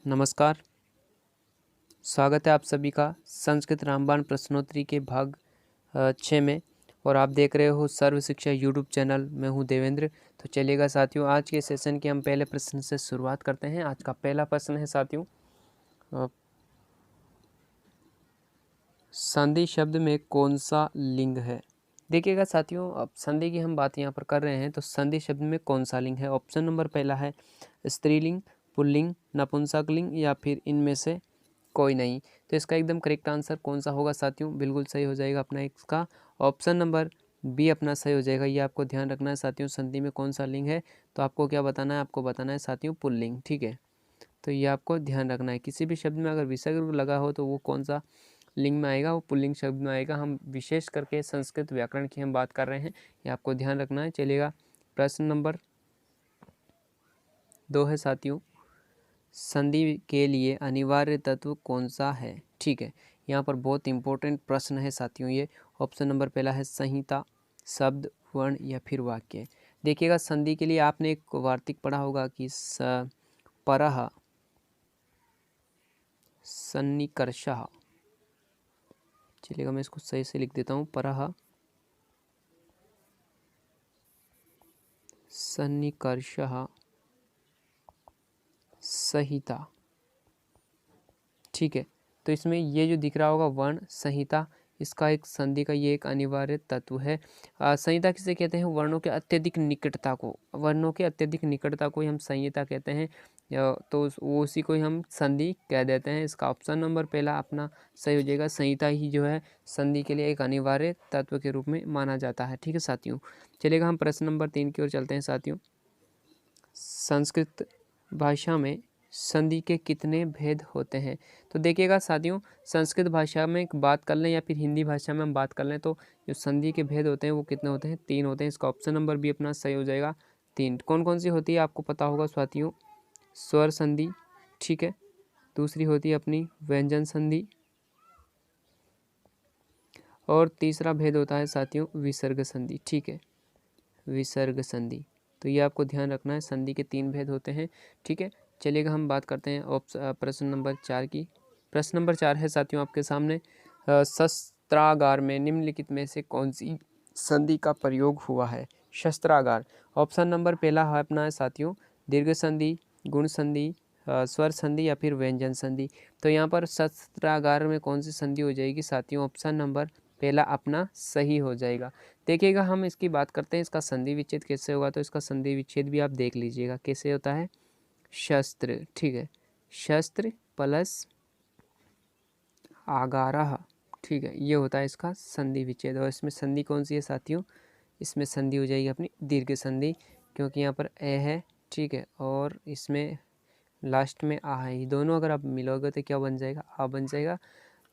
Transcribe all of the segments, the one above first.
नमस्कार। स्वागत है आप सभी का संस्कृत रामबाण प्रश्नोत्तरी के भाग 6 में। और आप देख रहे हो सर्व शिक्षा यूट्यूब चैनल। मैं हूं देवेंद्र। तो चलिएगा साथियों, आज के सेशन के हम पहले प्रश्न से शुरुआत करते हैं। आज का पहला प्रश्न है साथियों, संधि शब्द में कौन सा लिंग है। देखिएगा साथियों, अब संधि की हम बात यहाँ पर कर रहे हैं, तो संधि शब्द में कौन सा लिंग है। ऑप्शन नंबर पहला है स्त्रीलिंग, पुल्लिंग, नपुंसकलिंग या फिर इनमें से कोई नहीं। तो इसका एकदम करेक्ट आंसर कौन सा होगा साथियों, बिल्कुल सही हो जाएगा अपना इसका ऑप्शन नंबर बी अपना सही हो जाएगा। ये आपको ध्यान रखना है साथियों, संधि में कौन सा लिंग है। तो आपको क्या बताना है, आपको बताना है साथियों पुल्लिंग। ठीक है, तो ये आपको ध्यान रखना है। किसी भी शब्द में अगर विसर्ग लगा हो तो वो कौन सा लिंग में आएगा, वो पुल्लिंग शब्द में आएगा। हम विशेष करके संस्कृत व्याकरण की हम बात कर रहे हैं, ये आपको ध्यान रखना है। चलिएगा, प्रश्न नंबर 2 है साथियों, संधि के लिए अनिवार्य तत्व कौन सा है। ठीक है, यहाँ पर बहुत इंपॉर्टेंट प्रश्न है साथियों ये। ऑप्शन नंबर पहला है संहिता, शब्द, वर्ण या फिर वाक्य। देखिएगा, संधि के लिए आपने एक वार्तिक पढ़ा होगा कि परः सन्निकर्षः। चलिएगा, मैं इसको सही से लिख देता हूँ, परः सन्निकर्षः संहिता। ठीक है, तो इसमें ये जो दिख रहा होगा वर्ण संहिता, इसका एक संधि का ये एक अनिवार्य तत्व है। संहिता किसे कहते हैं, वर्णों के अत्यधिक निकटता को, वर्णों के अत्यधिक निकटता को ही हम संहिता कहते हैं। तो उसी को ही हम संधि कह देते हैं। इसका ऑप्शन नंबर पहला अपना सही हो जाएगा। संहिता ही जो है संधि के लिए एक अनिवार्य तत्व के रूप में माना जाता है। ठीक है साथियों, चलिएगा हम प्रश्न नंबर 3 की ओर चलते हैं साथियों। संस्कृत भाषा में संधि के कितने भेद होते हैं। तो देखिएगा साथियों, संस्कृत भाषा में बात कर लें या फिर हिंदी भाषा में हम बात कर लें, तो जो संधि के भेद होते हैं वो कितने होते हैं, 3 होते हैं। इसका ऑप्शन नंबर भी अपना सही हो जाएगा, 3। कौन कौन सी होती है आपको पता होगा साथियों, स्वर संधि, ठीक है, दूसरी होती है अपनी व्यंजन संधि, और तीसरा भेद होता है साथियों विसर्ग संधि। ठीक है, विसर्ग संधि। तो ये आपको ध्यान रखना है, संधि के 3 भेद होते हैं। ठीक है, चलिएगा हम बात करते हैं प्रश्न नंबर 4 की। प्रश्न नंबर 4 है साथियों आपके सामने, शस्त्रागार में निम्नलिखित में से कौन सी संधि का प्रयोग हुआ है। शस्त्रागार, ऑप्शन नंबर पहला है अपना है साथियों दीर्घ संधि, गुण संधि, स्वर संधि या फिर व्यंजन संधि। तो यहाँ पर शस्त्रागार में कौन सी संधि हो जाएगी साथियों, ऑप्शन नंबर पहला अपना सही हो जाएगा। देखिएगा, हम इसकी बात करते हैं इसका संधि विच्छेद कैसे होगा। तो इसका संधि विच्छेद भी आप देख लीजिएगा कैसे होता है, शस्त्र। ठीक है, शस्त्र प्लस आगारः। ठीक है, ये होता है इसका संधि विच्छेद। और इसमें संधि कौन सी है साथियों, इसमें संधि हो जाएगी अपनी दीर्घ संधि, क्योंकि यहाँ पर ए है। ठीक है, और इसमें लास्ट में आ है, ये दोनों अगर आप मिलोगे तो क्या बन जाएगा, आ बन जाएगा,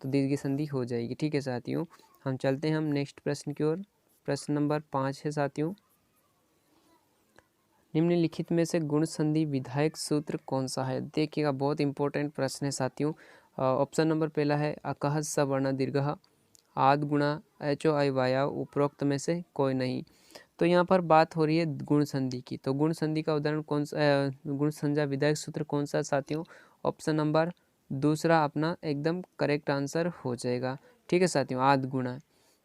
तो दीर्घ संधि हो जाएगी। ठीक है साथियों, हम चलते हैं हम नेक्स्ट प्रश्न की ओर। प्रश्न नंबर 5 है साथियों, निम्नलिखित में से गुण संधि विधायक सूत्र कौन सा है। देखिएगा, बहुत इंपॉर्टेंट प्रश्न है साथियों। ऑप्शन नंबर पहला है अकह सवर्ण दीर्घ, आद गुणा एचो आई वाया, उपरोक्त में से कोई नहीं। तो यहाँ पर बात हो रही है गुण संधि की। तो गुण संधि का उदाहरण कौन सा, गुण संज्ञा विधायक सूत्र कौन सा साथियों, ऑप्शन नंबर दूसरा अपना एकदम करेक्ट आंसर हो जाएगा। ठीक है साथियों, आद गुणा।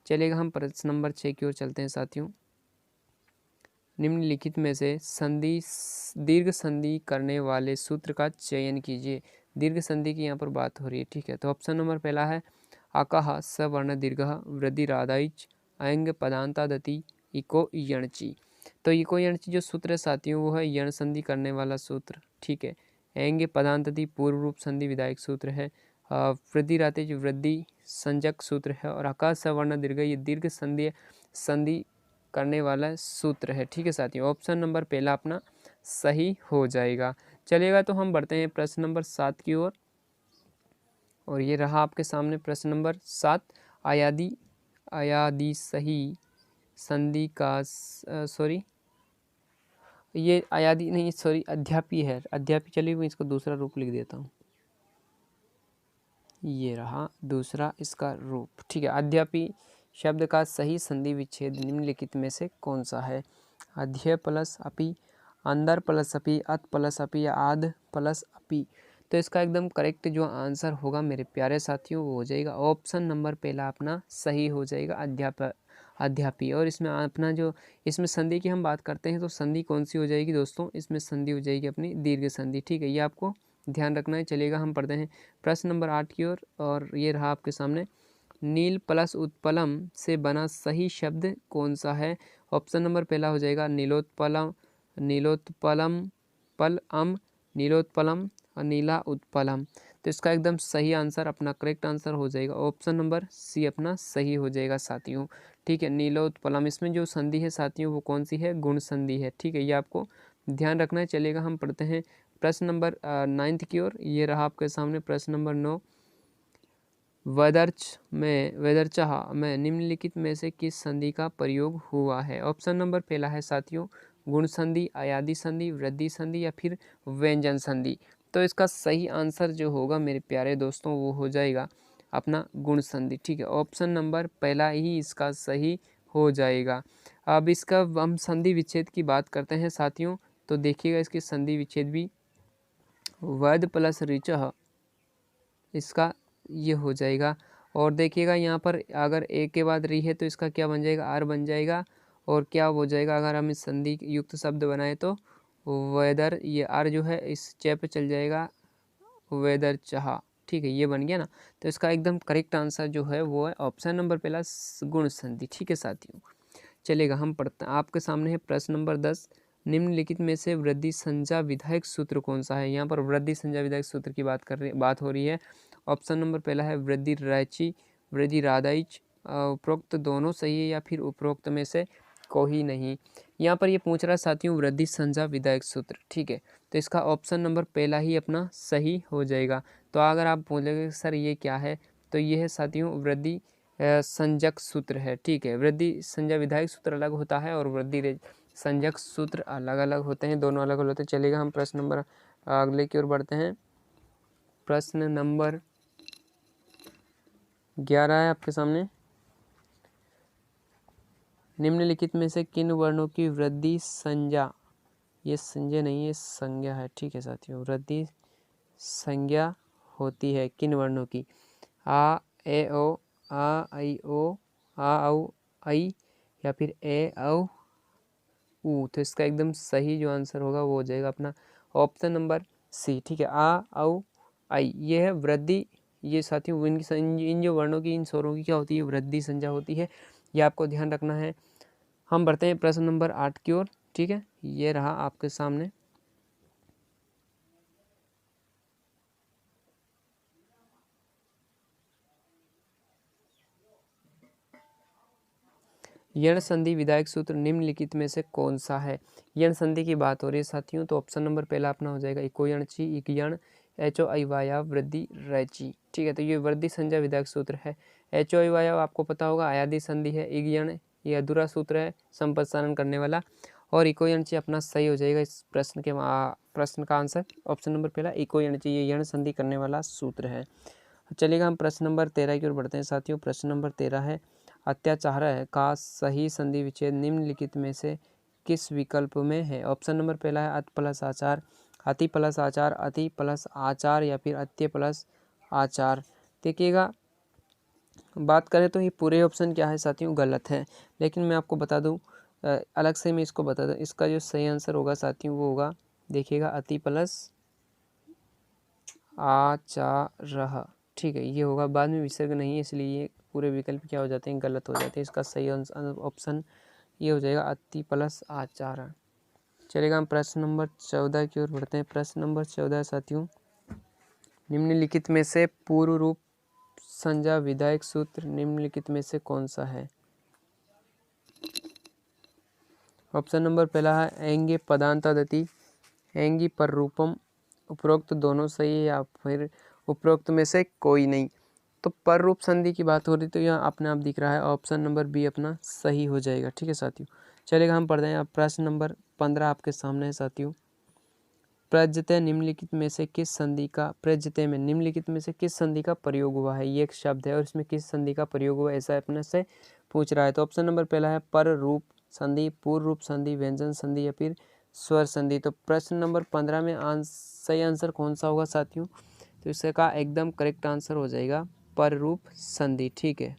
चलिएगा हम प्रश्न नंबर 6 की ओर चलते हैं साथियों। निम्नलिखित में से संधि दीर्घ संधि करने वाले सूत्र का चयन कीजिए। दीर्घ संधि की यहाँ पर बात हो रही है। ठीक है, तो ऑप्शन नंबर पहला है अकः सवर्ण दीर्घ वृद्धि राधाइच अयंग पदांतादति इको यणची। तो इको यणची जो सूत्र है साथियों वो है यण संधि करने वाला सूत्र। ठीक है, अयंग पदांतति पूर्व रूप संधि विधायक सूत्र है, वृद्धि रातेज वृद्धि संजक सूत्र है, और अकः सवर्ण दीर्घ ये दीर्घ संधि करने वाला सूत्र है। ठीक है साथियों, ऑप्शन नंबर पहला अपना सही हो जाएगा। चलिएगा, तो हम बढ़ते हैं प्रश्न नंबर 7 की ओर। और ये रहा आपके सामने प्रश्न नंबर 7, अयादि सही संधि का सॉरी ये अयादि नहीं, सॉरी अध्यापी है, अध्यापी। चलिए मैं इसको दूसरा रूप लिख देता हूँ, ये रहा दूसरा इसका रूप। ठीक है, अध्यापी शब्द का सही संधि विच्छेद निम्नलिखित में से कौन सा है। अध्य प्लस अपि, अंदर प्लस अपि, अत प्लस अपि या आद प्लस अपि। तो तो इसका एकदम करेक्ट जो आंसर होगा मेरे प्यारे साथियों वो हो जाएगा ऑप्शन नंबर पहला अपना सही हो जाएगा, अध्यापी। और इसमें अपना जो इसमें संधि की हम बात करते हैं तो संधि कौन सी हो जाएगी दोस्तों, इसमें संधि हो जाएगी अपनी दीर्घ संधि। ठीक है, ये आपको ध्यान रखना है। चलेगा हम पढ़ते हैं प्रश्न नंबर 8 की ओर, और ये रहा आपके सामने। नील प्लस उत्पलम से बना सही शब्द कौन सा है? ऑप्शन नंबर पहला हो जाएगा नीलोत्पलम, नीलोत्पलम नीलोत्पलम और नीला उत्पलम। तो इसका एकदम सही आंसर अपना करेक्ट आंसर हो जाएगा ऑप्शन नंबर सी अपना सही हो जाएगा साथियों। ठीक है, नीलोत्पलम, इसमें जो संधि है साथियों वो कौन सी है? गुण संधि है। ठीक है, ये आपको ध्यान रखना है। चलेगा हम पढ़ते हैं प्रश्न नंबर 9 की ओर। ये रहा आपके सामने प्रश्न नंबर 9। वेदर्चः में निम्नलिखित में से किस संधि का प्रयोग हुआ है? ऑप्शन नंबर पहला है साथियों गुण संधि, अयादि संधि, वृद्धि संधि या फिर व्यंजन संधि। तो इसका सही आंसर जो होगा मेरे प्यारे दोस्तों वो हो जाएगा अपना गुण संधि। ठीक है, ऑप्शन नंबर पहला ही इसका सही हो जाएगा। अब इसका हम संधि विच्छेद की बात करते हैं साथियों, तो देखिएगा इसकी संधि विच्छेद भी वद प्लस ऋचः, इसका ये हो जाएगा। और देखिएगा यहाँ पर अगर ए के बाद री है तो इसका क्या बन जाएगा? आर बन जाएगा। और क्या हो जाएगा अगर हम इस संधि युक्त शब्द बनाए तो वेदर, ये आर जो है इस चे पे चल जाएगा वेदर चाह। ठीक है, ये बन गया ना। तो इसका एकदम करेक्ट आंसर जो है वो है ऑप्शन नंबर पहला गुण संधि। ठीक है साथियों, चलेगा हम पढ़ते हैं। आपके सामने है प्रश्न नंबर 10। निम्नलिखित में से वृद्धि संज्ञा विधायक सूत्र कौन सा है? यहाँ पर वृद्धि संज्ञा विधायक सूत्र की बात हो रही है। ऑप्शन नंबर पहला है वृद्धि रैची, वृद्धि राधाइच। उपरोक्त दोनों सही है या फिर उपरोक्त में से कोई नहीं। यहाँ पर ये पूछ रहा है साथियों वृद्धि संज्ञा विधायक सूत्र। ठीक है, तो इसका ऑप्शन नंबर पहला ही अपना सही हो जाएगा। तो अगर आप बोलेंगे सर ये क्या है, तो ये है साथियों वृद्धि संजक सूत्र है। ठीक है, वृद्धि संज्ञा विधायक सूत्र अलग होता है और वृद्धि संजक सूत्र अलग अलग होते हैं, दोनों अलग अलग होते हैं। चलेगा हम प्रश्न नंबर अगले की ओर बढ़ते हैं। प्रश्न नंबर 11 है आपके सामने। निम्नलिखित में से किन वर्णों की वृद्धि संज्ञा, ये संज्ञा नहीं है संज्ञा है। ठीक है साथियों, वृद्धि संज्ञा होती है किन वर्णों की? आ, ए, ओ, आ, आई, ओ, आ, औ, आई या फिर ए, औ, ऊ। तो इसका एकदम सही जो आंसर होगा वो हो जाएगा अपना ऑप्शन नंबर सी। ठीक है, आ, औ, आई ये है वृद्धि। ये साथियों इन जो वर्णों की, इन स्वरों की क्या होती है? वृद्धि संज्ञा होती है। ये आपको ध्यान रखना है। हम बढ़ते हैं प्रश्न नंबर 8 की ओर। ठीक है, ये रहा आपके सामने। यण संधि विधायक सूत्र निम्नलिखित में से कौन सा है? यण संधि की बात हो रही है साथियों, तो ऑप्शन नंबर पहला अपना हो जाएगा इको यण ची, इक यण, एचो आई वायाव, वृद्धि रैची। ठीक है, तो ये वृद्धि संज्ञा विधायक सूत्र है। एचो आई वायाव आपको पता होगा अयादि संधि है। इक यण ये अधूरा सूत्र है संप्रसारण करने वाला। और इको यण ची अपना सही हो जाएगा इस प्रश्न का आंसर ऑप्शन नंबर पहला इको यण ची, ये यण संधि करने वाला सूत्र है। चलिएगा हम प्रश्न नंबर 13 की ओर बढ़ते हैं साथियों। प्रश्न नंबर 13 है अत्याचार का सही संधि विच्छेद निम्नलिखित में से किस विकल्प में है? ऑप्शन नंबर पहला है अत प्लस आचार, अति प्लस आचार, अति प्लस आचार या फिर अत्य प्लस आचार। देखिएगा बात करें तो ये पूरे ऑप्शन क्या है साथियों गलत है, लेकिन मैं आपको बता दूं अलग से मैं इसको बता दूं, इसका जो सही आंसर होगा साथियों वो होगा देखिएगा अति प्लस आचार। ठीक है, ये होगा। बाद में विसर्ग नहीं है इसलिए ये पूरे विकल्प क्या हो जाते हैं? गलत हो जाते हैं। इसका सही ऑप्शन ये हो जाएगा अति प्लस आचार। चलेगा हम प्रश्न नंबर 14 की ओर बढ़ते हैं। प्रश्न नंबर 14 साथियों निम्नलिखित में से पूर्व रूप संज्ञा विधायक सूत्र निम्नलिखित में से कौन सा है? ऑप्शन नंबर पहला है एंगे पदांतादति, एंगी पर रूपम। उपरोक्त दोनों सही है या फिर उपरोक्त में से कोई नहीं। तो पर रूप संधि की बात हो रही तो यहाँ अपने आप दिख रहा है ऑप्शन नंबर बी अपना सही हो जाएगा। ठीक है साथियों, चलेगा हम पढ़ते हैं। अब प्रश्न नंबर 15 आपके सामने है साथियों। प्रज्ञते निम्नलिखित में से किस संधि का, प्रज्ञते में निम्नलिखित में से किस संधि का प्रयोग हुआ है? ये एक शब्द है और इसमें किस संधि का प्रयोग हुआ है ऐसा अपने से पूछ रहा है। तो ऑप्शन नंबर पहला है पर रूप संधि, पूर्व रूप संधि, व्यंजन संधि या फिर स्वर संधि। तो प्रश्न नंबर 15 में सही आंसर कौन सा होगा साथियों? तो इसका एकदम करेक्ट आंसर हो जाएगा पररूप संधि। ठीक है,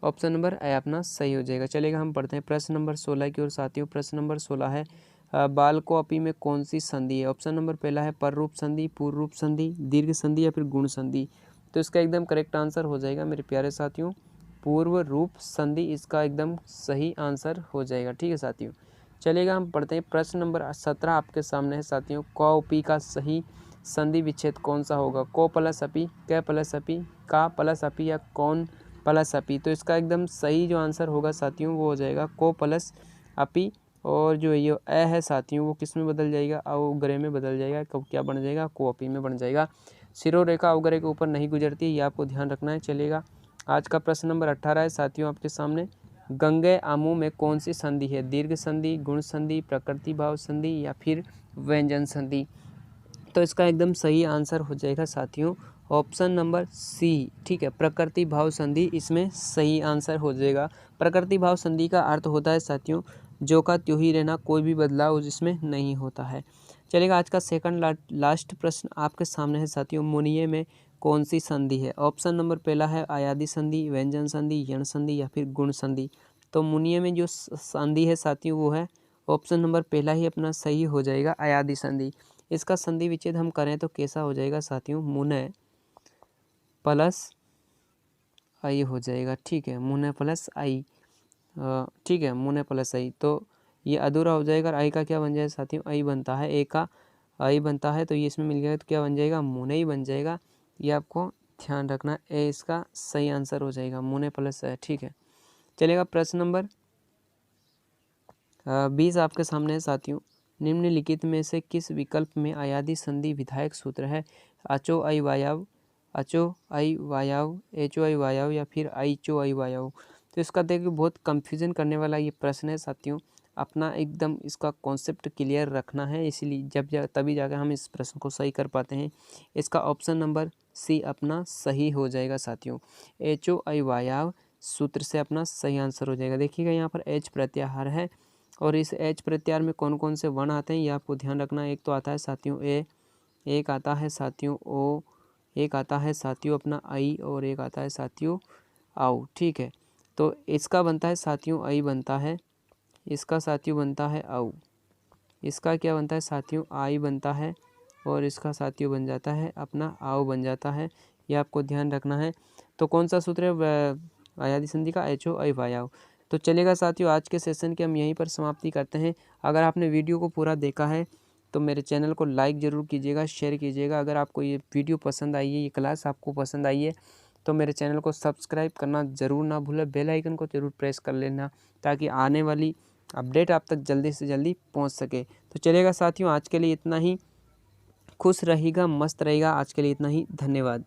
ऑप्शन नंबर ए अपना सही हो जाएगा। चलेगा, हम पढ़ते हैं प्रश्न नंबर 16 की ओर साथियों। प्रश्न नंबर 16 है बालकोपी में कौन सी संधि है? ऑप्शन नंबर पहला है पररूप संधि, पूर्व रूप संधि, दीर्घ संधि या फिर गुण संधि। तो इसका एकदम करेक्ट आंसर हो जाएगा मेरे प्यारे साथियों पूर्व रूप संधि, इसका एकदम सही आंसर हो जाएगा। ठीक है साथियों, चलेगा, हम पढ़ते हैं प्रश्न नंबर 17 आपके सामने है साथियों। कॉपी का सही संधि विच्छेद कौन सा होगा? को प्लस अपी, क प्लस अपी, का प्लस अपी या कौन प्लस अपी। तो इसका एकदम सही जो आंसर होगा साथियों वो हो जाएगा को प्लस अपी। और जो ये ए है साथियों वो किस में बदल जाएगा? अवग्रह में बदल जाएगा। कब क्या बन जाएगा? कोअपी में बन जाएगा। सिरोरेखा अवग्रह के ऊपर नहीं गुजरती, ये आपको ध्यान रखना है। चलेगा, आज का प्रश्न नंबर 18 है साथियों आपके सामने। गंगे आमू में कौन सी संधि है? दीर्घ संधि, गुण संधि, प्रकृति भाव संधि या फिर व्यंजन संधि। तो इसका एकदम सही आंसर हो जाएगा साथियों ऑप्शन नंबर सी। ठीक है, प्रकृति भाव संधि इसमें सही आंसर हो जाएगा। प्रकृति भाव संधि का अर्थ होता है साथियों जो का त्यों ही रहना, कोई भी बदलाव जिसमें नहीं होता है। चलेगा, आज का सेकंड लास्ट प्रश्न आपके सामने है साथियों। मुनिये में कौन सी संधि है? ऑप्शन नंबर पहला है आयादी संधि, व्यंजन संधि, यण संधि या फिर गुण संधि। तो मुनिये में जो संधि है साथियों वो है ऑप्शन नंबर पहला ही अपना सही हो जाएगा, आयादी संधि। इसका संधि विच्छेद हम करें तो कैसा हो जाएगा साथियों? मुने प्लस आई हो जाएगा। ठीक है, मुने प्लस आई। ठीक है, मुने प्लस आई, तो ये अधूरा हो जाएगा। आई का क्या बन जाएगा साथियों? आई बनता है, ए का आई बनता है, तो ये इसमें मिल गया तो क्या बन जाएगा? मुने ही बन जाएगा। ये आपको ध्यान रखना, ए इसका सही आंसर हो जाएगा, मुने प्लस है। ठीक है, चलेगा, प्रश्न नंबर 20 आपके सामने है साथियों। निम्नलिखित में से किस विकल्प में आयादी संधि विधायक सूत्र है? अचो आई वायव, अचो आई वायव, एचो आई वायव या फिर आई चो आई वायव। तो इसका देखिए बहुत कंफ्यूजन करने वाला ये प्रश्न है साथियों। अपना एकदम इसका कॉन्सेप्ट क्लियर रखना है, इसीलिए तभी जाकर हम इस प्रश्न को सही कर पाते हैं। इसका ऑप्शन नंबर सी अपना सही हो जाएगा साथियों, एचो आई वायव सूत्र से अपना सही आंसर हो जाएगा। देखिएगा यहाँ पर एच प्रत्याहार है और इस एच प्रत्याहार में कौन कौन से वर्ण आते हैं ये आपको ध्यान रखना है। एक तो आता है साथियों ए, एक आता है साथियों ओ, एक आता है साथियों अपना आई और एक आता है साथियों आओ। ठीक है, तो इसका बनता है साथियों आई बनता है, इसका साथियों बनता है आओ, इसका क्या बनता है साथियों? आई बनता है और इसका साथियों बन जाता है अपना आओ बन जाता है। ये आपको ध्यान रखना है। तो कौन सा सूत्र है आयादी संधि का? एच ओ आई वायाव। तो चलेगा साथियों, आज के सेशन की हम यहीं पर समाप्ति करते हैं। अगर आपने वीडियो को पूरा देखा है तो मेरे चैनल को लाइक ज़रूर कीजिएगा, शेयर कीजिएगा। अगर आपको ये वीडियो पसंद आई है, ये क्लास आपको पसंद आई है तो मेरे चैनल को सब्सक्राइब करना ज़रूर ना भूलें, बेल आइकन को ज़रूर प्रेस कर लेना ताकि आने वाली अपडेट आप तक जल्दी से जल्दी पहुंच सके। तो चलेगा साथियों, आज के लिए इतना ही। खुश रहेगा, मस्त रहेगा। आज के लिए इतना ही, धन्यवाद।